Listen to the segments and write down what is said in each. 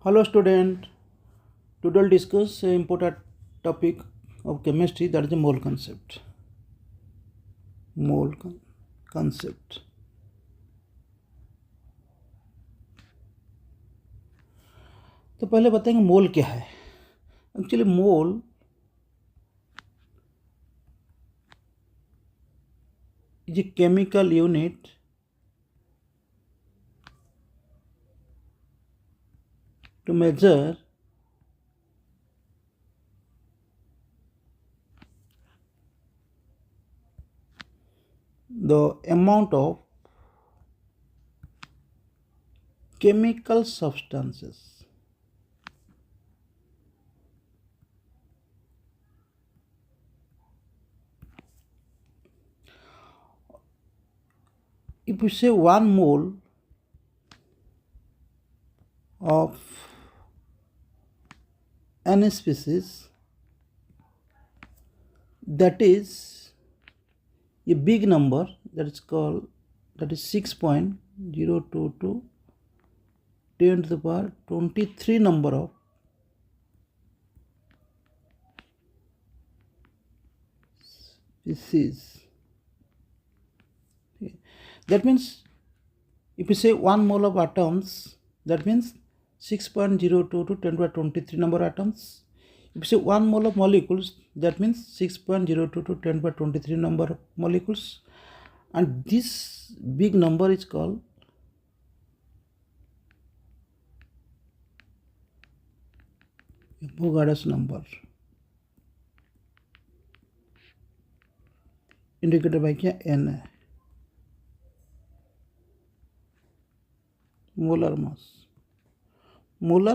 Hello student, today we'll discuss an important topic of chemistry, that is the mole concept. Concept. तो पहले बताएंगे मोल क्या है. Actually mole is a chemical unit to measure the amount of chemical substances if we say 1 mole of any species, that is a big number, that is 6.022 10 to the power 23 number of species. Okay. That means if you say 1 mole of atoms, that means 6.02 to 10 to the power 23 number of atoms. If you say 1 mole of molecules, that means 6.02 to 10 to the power 23 number of molecules, and this big number is called Avogadro's number, indicated by N. Molar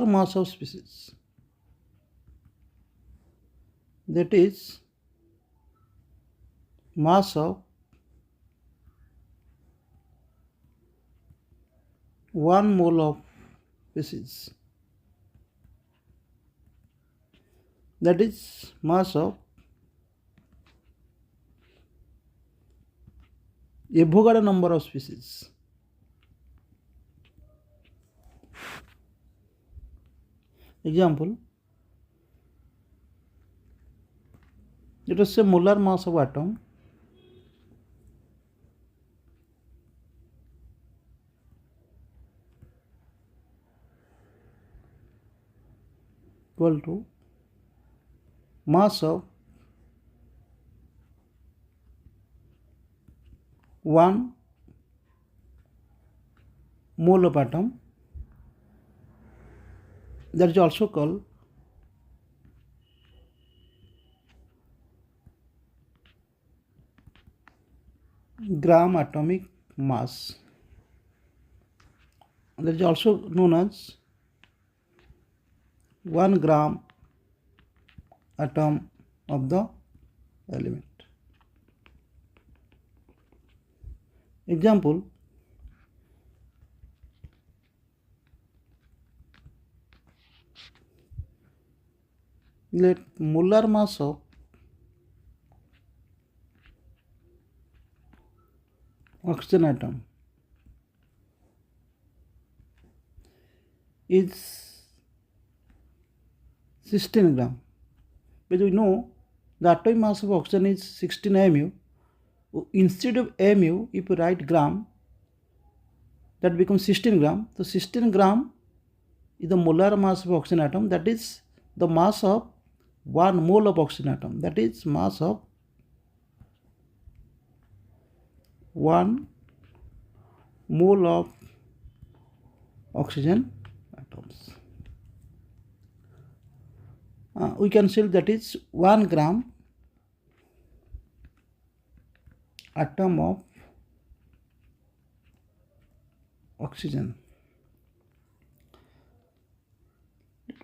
mass of species, that is mass of 1 mole of species, that is mass of Avogadro number of species. Example, let us say molar mass of atom equal to mass of 1 mole of atom, that is also called gram atomic mass, that is also known as 1 gram atom of the element. Example, let molar mass of oxygen atom is 16 gram. But we know the atomic mass of oxygen is 16 mu. Instead of mu, if you write gram, that becomes 16 gram. So 16 gram is the molar mass of oxygen atom, that is the mass of 1 mole of oxygen atom, that is mass of 1 mole of oxygen atoms. We can say that is 1 gram atom of oxygen.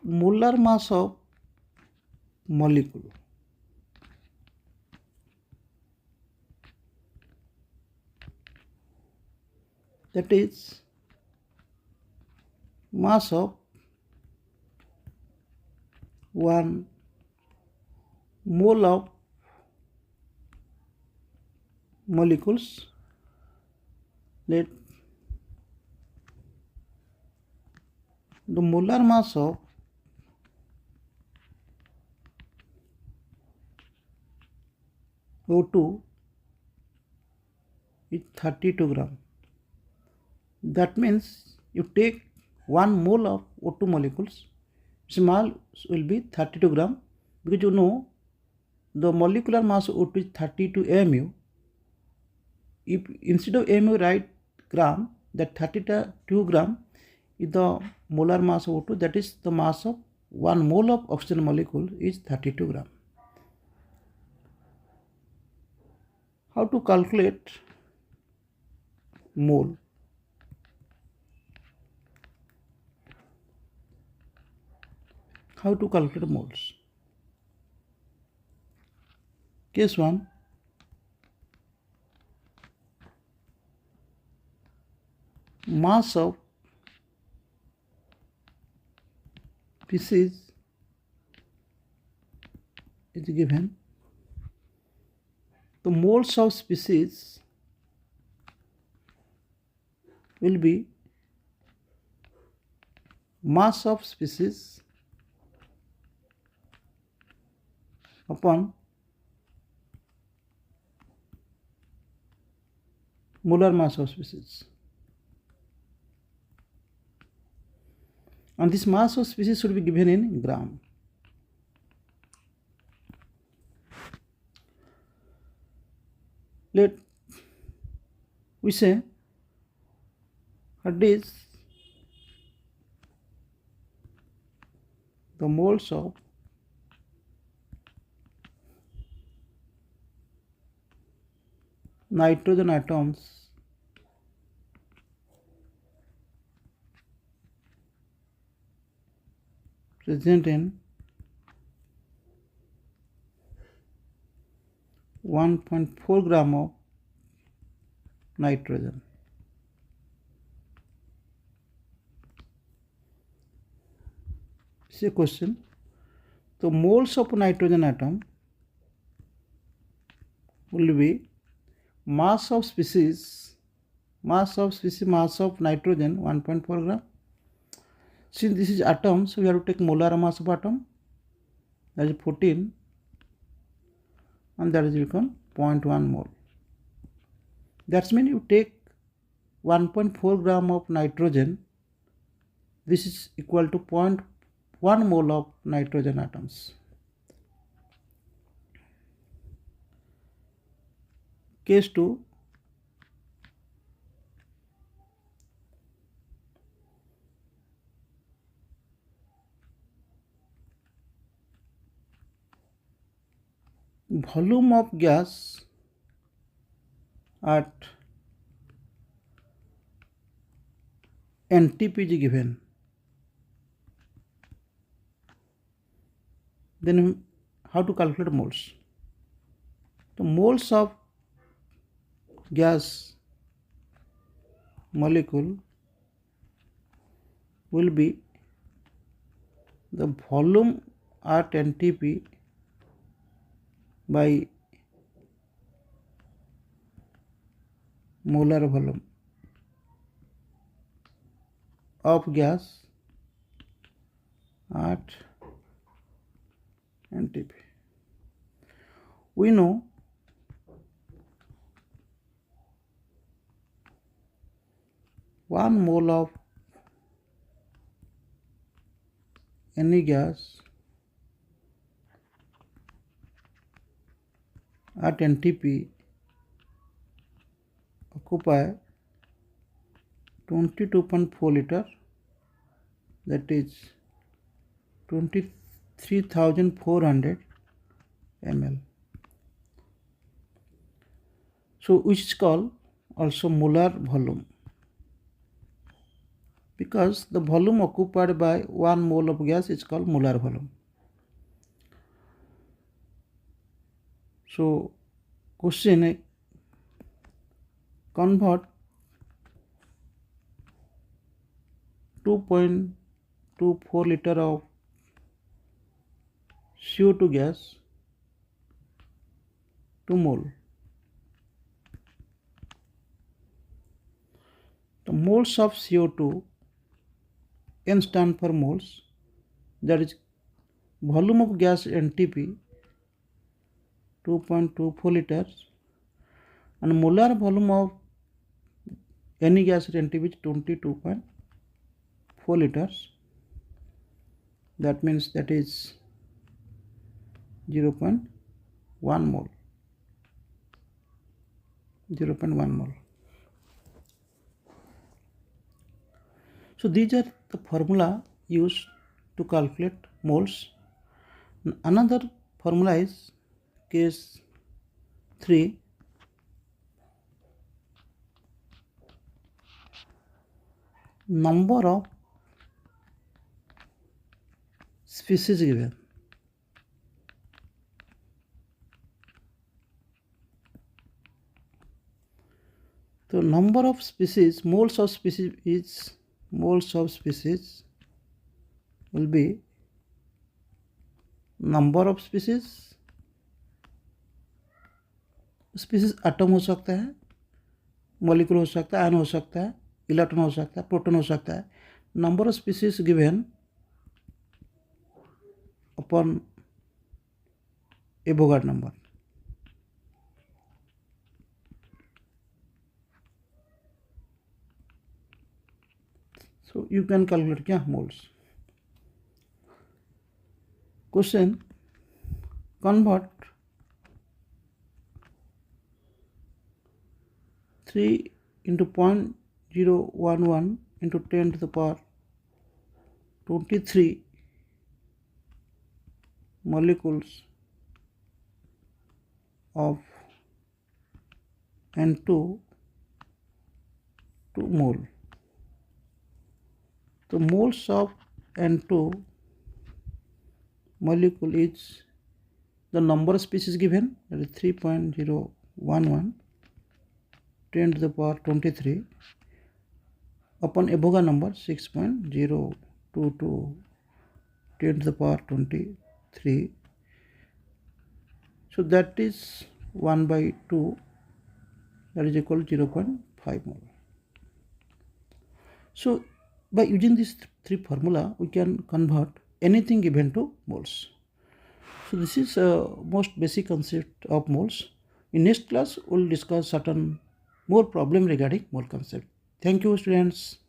Molar mass of molecule, that is mass of 1 mole of molecules. Let The molar mass of O2 is 32 gram. That means you take 1 mole of O2 molecules, its mass will be 32 gram, because you know the molecular mass of O2 is 32 mu. If instead of mu write gram, that 32 gram is the molar mass of O2, that is the mass of 1 mole of oxygen molecule is 32 gram. How to calculate mole? How to calculate moles? Case 1. Mass of species is given. The moles of species will be mass of species upon molar mass of species. And this mass of species should be given in gram. Let we say that is the moles of nitrogen atoms present in 1.4 gram of nitrogen. This is a question. The moles of nitrogen atom will be mass of species, mass of nitrogen 1.4 gram. Since this is atom, so we have to take molar mass of atom, that is 14, and that is become 0.1 mole. That means you take 1.4 gram of nitrogen, this is equal to 0.1 mole of nitrogen atoms. Case 2. Volume of gas at NTP is given. Then how to calculate moles? The moles of gas molecule will be the volume at NTP by molar volume of gas at NTP. We know one mole of any gas at NTP occupy 22.4 liter, that is 23,400 ml. So which is called also molar volume, because the volume occupied by 1 mole of gas is called molar volume. So question: convert 2.24 liter of CO2 gas to mole. The moles of CO2 N stand for moles, that is volume of gas NTP 2.24 liters, and molar volume of any gas NTP is 22.4 liters. That means that is 0.1 mole. 0.1 mole. So these are the formula used to calculate moles. Another formula is case 3. Number of species given. So number of species, moles of species will be number of species atom हो सकता है, molecule हो सकता है, ion हो सकता है, electron हो सकता है, प्रोटॉन हो सकता है. Number of species given upon Avogadro number. So you can calculate क्या moles. Question: convert 3 into 0.011 into 10 to the power 23 molecules of N2 to mole. The moles of N2 molecule is the number of species given, that is 3.011 10 to the power 23 upon Avogadro number 6.022 10 to the power 23. So that is 1 by 2, that is equal to 0.5 mole. So by using these three formula, we can convert anything given to moles. So this is most basic concept of moles. In next class, we will discuss certain more problem regarding mole concept. Thank you, students.